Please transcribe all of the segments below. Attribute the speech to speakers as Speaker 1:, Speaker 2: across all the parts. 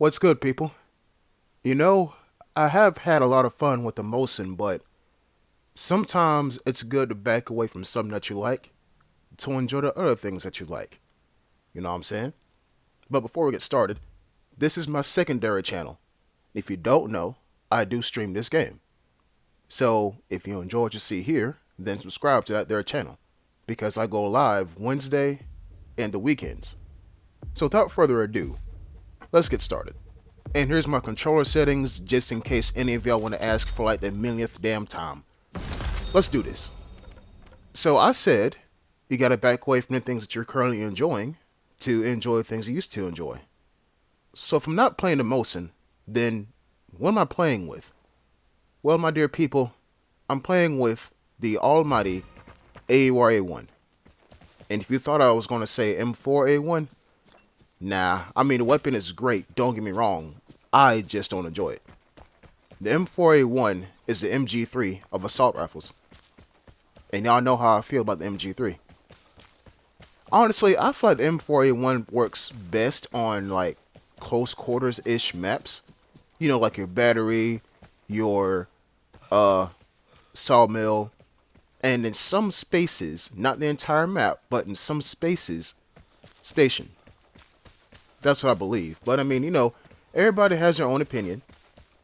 Speaker 1: What's good, people? You know, I have had a lot of fun with the Mosin, but sometimes it's good to back away from something that you like to enjoy the other things that you like. You know what I'm saying? But before we get started, this is my secondary channel. If you don't know, I do stream this game. So if you enjoy what you see here, then subscribe to that there channel because I go live Wednesday and the weekends. So without further ado, let's get started. And here's my controller settings, just in case any of y'all want to ask for like the millionth damn time. Let's do this. So I said, you gotta back away from the things that you're currently enjoying to enjoy things you used to enjoy. So if I'm not playing the Mosin, then what am I playing with? Well, my dear people, I'm playing with the almighty AUR-A1. And if you thought I was going to say M4A1, nah, I mean the weapon is great, don't get me wrong. I just don't enjoy it. The M4A1 is the MG3 of assault rifles. And y'all know how I feel about the MG3. Honestly, I feel like the M4A1 works best on like close quarters-ish maps. You know, like your battery, your sawmill, and in some spaces, not the entire map, but in some spaces, station. That's what I believe. But I mean, you know, everybody has their own opinion.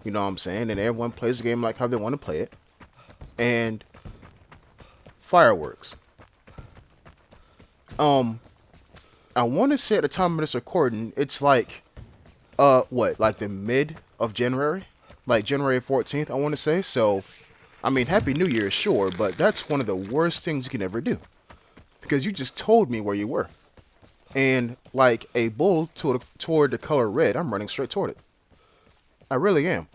Speaker 1: You know what I'm saying? And everyone plays the game like how they want to play it. And fireworks. I want to say at the time of this recording, it's like, like the mid of January? Like January 14th, I want to say. So, I mean, Happy New Year, sure, but that's one of the worst things you can ever do. Because you just told me where you were. And like a bull toward the color red, I'm running straight toward it. I really am.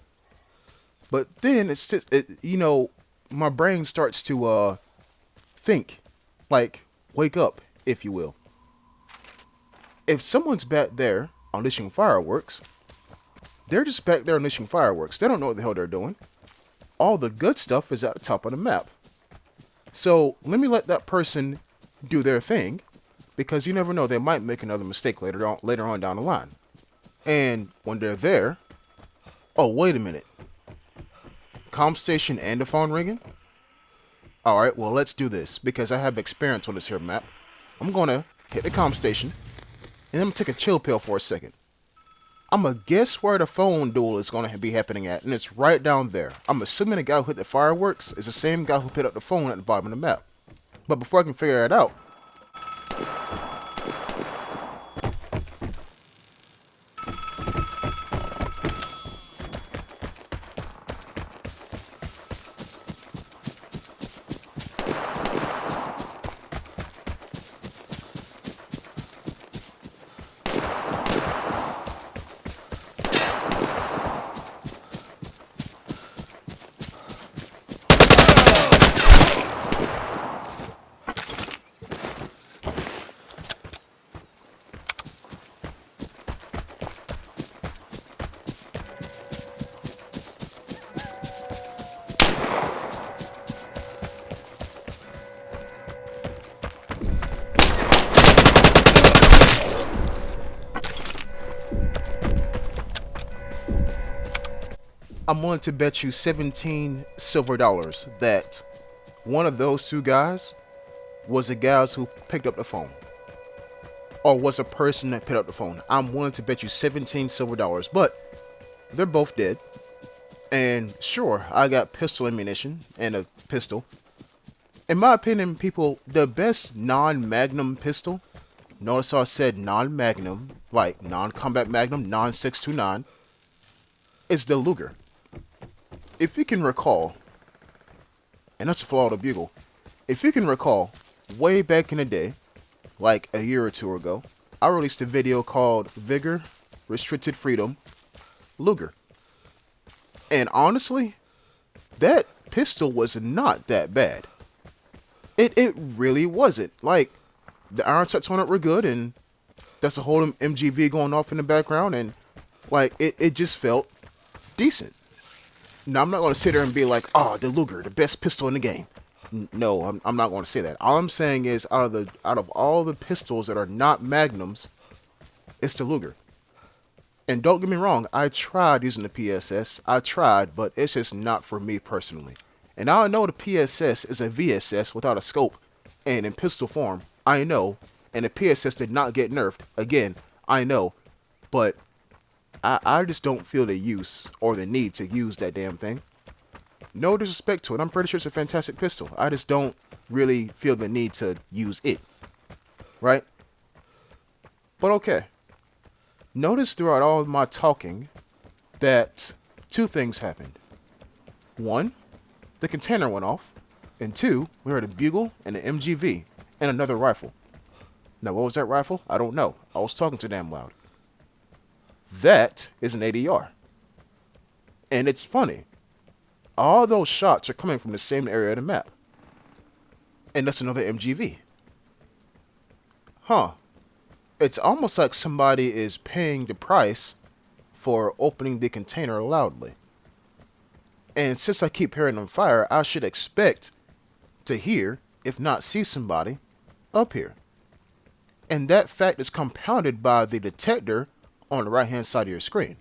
Speaker 1: But then it's just, you know, my brain starts to think, like wake up, if you will. If someone's back there unleashing fireworks, they're just back there unleashing fireworks. They don't know what the hell they're doing. All the good stuff is at the top of the map. So let me let that person do their thing, because you never know, they might make another mistake later on down the line. And when they're there, oh wait a minute, comm station and the phone ringing? Alright, well let's do this, because I have experience on this here map. I'm gonna hit the comm station, and I'm gonna take a chill pill for a second. I'm gonna guess where the phone duel is gonna be happening at, and it's right down there. I'm assuming the guy who hit the fireworks is the same guy who put up the phone at the bottom of the map. But before I can figure it out, I'm willing to bet you 17 silver dollars that one of those two guys was the guys who picked up the phone. Or was a person that picked up the phone. I'm willing to bet you 17 silver dollars, but they're both dead. And sure, I got pistol ammunition and a pistol. In my opinion, people, the best non-magnum pistol, notice how I said non-magnum, like non-combat magnum, non-629, is the Luger. If you can recall, and that's a flaw of the bugle, if you can recall, way back in the day, like a year or two ago, I released a video called Vigor, Restricted Freedom, Luger. And honestly, that pistol was not that bad. It really wasn't. Like, the iron sights on it were good, and that's a whole MGV going off in the background, and like, it just felt decent. Now, I'm not going to sit there and be like, oh, the Luger, the best pistol in the game. No, I'm not going to say that. All I'm saying is, out of all the pistols that are not magnums, it's the Luger. And don't get me wrong, I tried using the PSS. I tried, but it's just not for me personally. And I know the PSS is a VSS without a scope and in pistol form. I know. And the PSS did not get nerfed. Again, I know. But I just don't feel the use or the need to use that damn thing. No disrespect to it. I'm pretty sure it's a fantastic pistol. I just don't really feel the need to use it. Right? But okay. Notice throughout all of my talking that two things happened. One, the container went off. And two, we heard a bugle and an MGV and another rifle. Now, what was that rifle? I don't know. I was talking too damn loud. That is an ADR. And it's funny. All those shots are coming from the same area of the map. And that's another MGV. Huh. It's almost like somebody is paying the price for opening the container loudly. And since I keep hearing them fire, I should expect to hear, if not see somebody, up here. And that fact is compounded by the detector on the right hand side of your screen.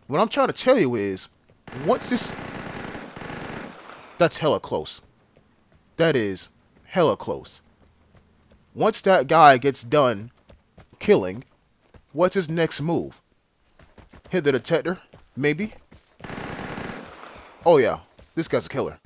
Speaker 1: What I'm trying to tell you is, once this... That's hella close. That is hella close. Once that guy gets done killing, what's his next move? Hit the detector? Maybe? Oh yeah, this guy's a killer.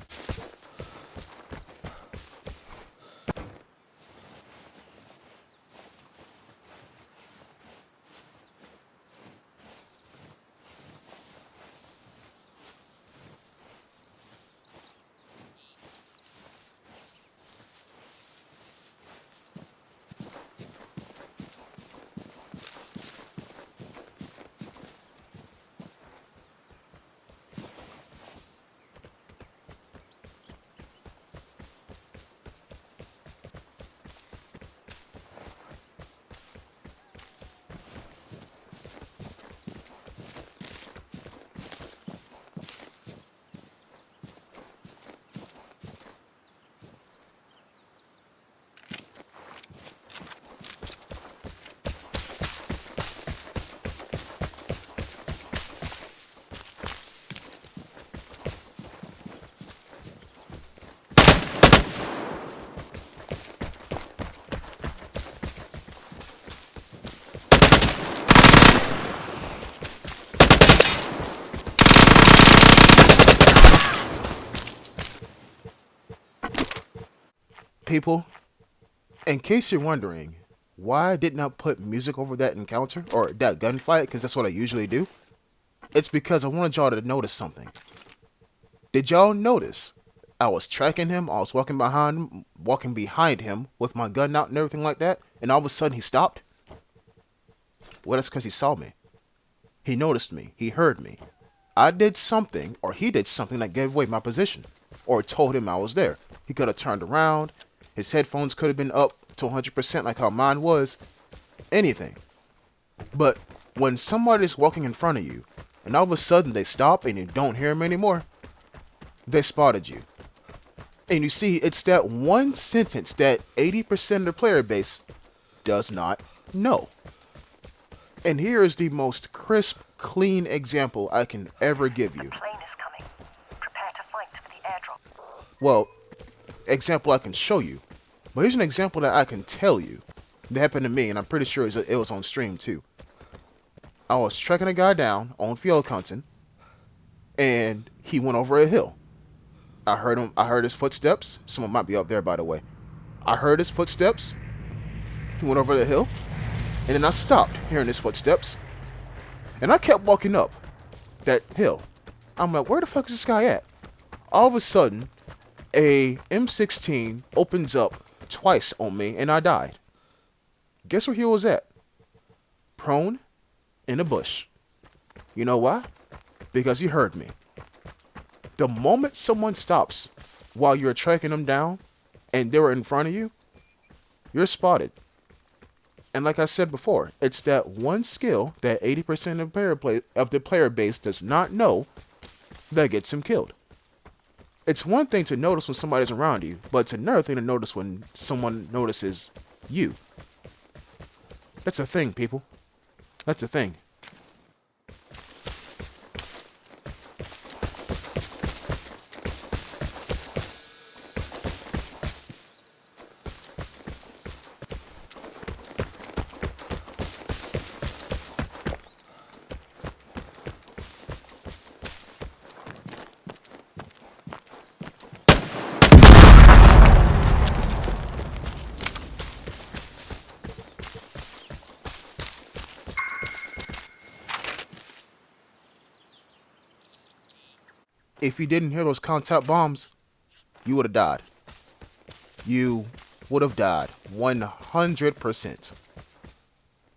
Speaker 1: People, in case you're wondering why I did not put music over that encounter or that gunfight, because that's what I usually do, it's because I wanted y'all to notice something. Did y'all notice I was tracking him, I was walking behind him with my gun out and everything like that, and all of a sudden he stopped? Well, that's because he saw me. He noticed me. He heard me. I did something, or he did something that gave away my position, or told him I was there. He could have turned around. His headphones could have been up to 100% like how mine was. Anything. But when somebody's walking in front of you, and all of a sudden they stop and you don't hear them anymore, they spotted you. And you see, it's that one sentence that 80% of the player base does not know. And here is the most crisp, clean example I can ever give you.
Speaker 2: The plane is coming. Prepare to fight for the airdrop.
Speaker 1: Well, example I can show you. But here's an example that I can tell you. That happened to me, and I'm pretty sure it was on stream too. I was tracking a guy down on field hunting, and he went over a hill. I heard his footsteps. Someone might be up there, by the way. I heard his footsteps. He went over the hill, and then I stopped hearing his footsteps, and I kept walking up that hill. I'm like, where the fuck is this guy at? All of a sudden, a M16 opens up twice on me, and I died. Guess where he was at? Prone in a bush. You know why? Because he heard me. The moment someone stops while you're tracking them down and they were in front of you, you're spotted. And like I said before, it's that one skill that 80% of the player base does not know that gets him killed. It's one thing to notice when somebody's around you, but it's another thing to notice when someone notices you. That's a thing, people. That's a thing. If you didn't hear those contact bombs, you would have died. You would have died 100%.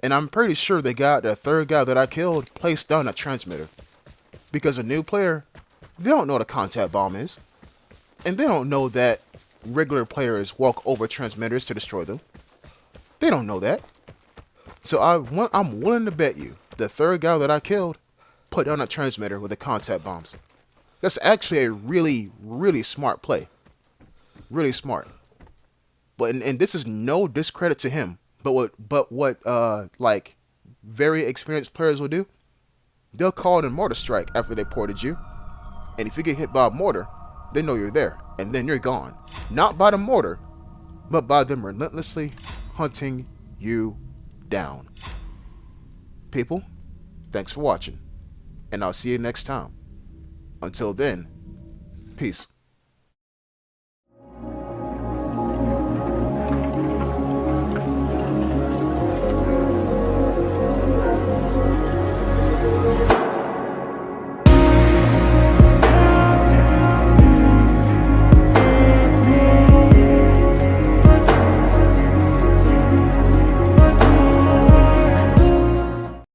Speaker 1: And I'm pretty sure the third guy that I killed placed down a transmitter. Because a new player, they don't know what a contact bomb is. And they don't know that regular players walk over transmitters to destroy them. They don't know that. So I'm willing to bet you the third guy that I killed put down a transmitter with the contact bombs. That's actually a really, really smart play. Really smart. And this is no discredit to him. But what like very experienced players will do, they'll call in a mortar strike after they ported you. And if you get hit by a mortar, they know you're there. And then you're gone. Not by the mortar, but by them relentlessly hunting you down. People, thanks for watching. And I'll see you next time. Until then, peace.